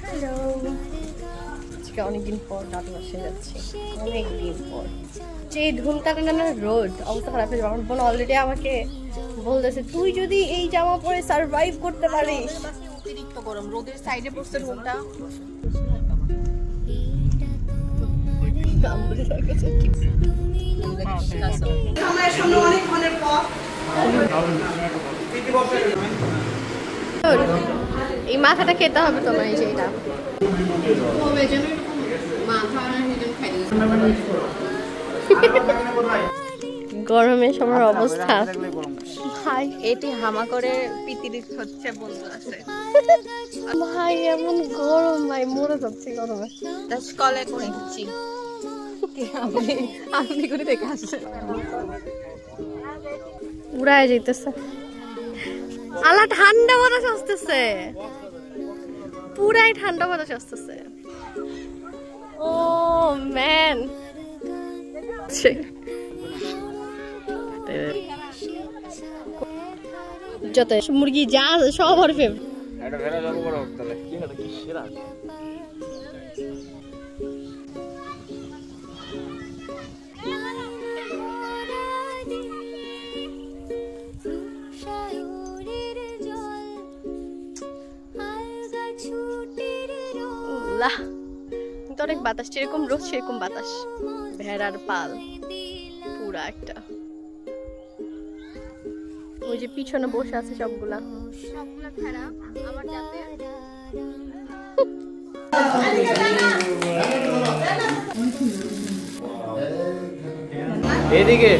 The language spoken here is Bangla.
হ্যালো, আজকে অনেকদিন পর দাদু বাসায় যাচ্ছি, অনেকদিন পর। যে ধুমটানা রোদ, অবস্থা খারাপ হয়ে যাবে। আমার বোন অলরেডি আমাকে বলতেছে তুই যদি এই জামা পরে সার্ভাইভ করতে পারিস। অতিরিক্ত গরম, রোদের সাইডে বসতে রুমটা এই মাথাটা খেতে হবে তোমার, এই যে এটা গরমে সবার অবস্থা। ভাই এটি হামা করে পিতিরিত হচ্ছে বন্ধু আছে। ভাই এমন গরম, ভাই মরে যাচ্ছে গরমে। কলে করে দিচ্ছি আমি করে দেখে আসছে, উড়ায় যাইতেছে। আলা ঠান্ডা বাতাস আসতেছে, পুরাই ঠান্ডা বাতাস আসতেছে। ও ম্যান, যত মুরগি যা সব ওর ফেভারিট। কিন্তু অনেক বাতাস, যেরকম রোদ সেরকম বাতাস। ভেড়ার পাল পুরা একটা, ওই যে পিছনে বসে আছে সবগুলা ভেড়া আমার জাতের। এদিকে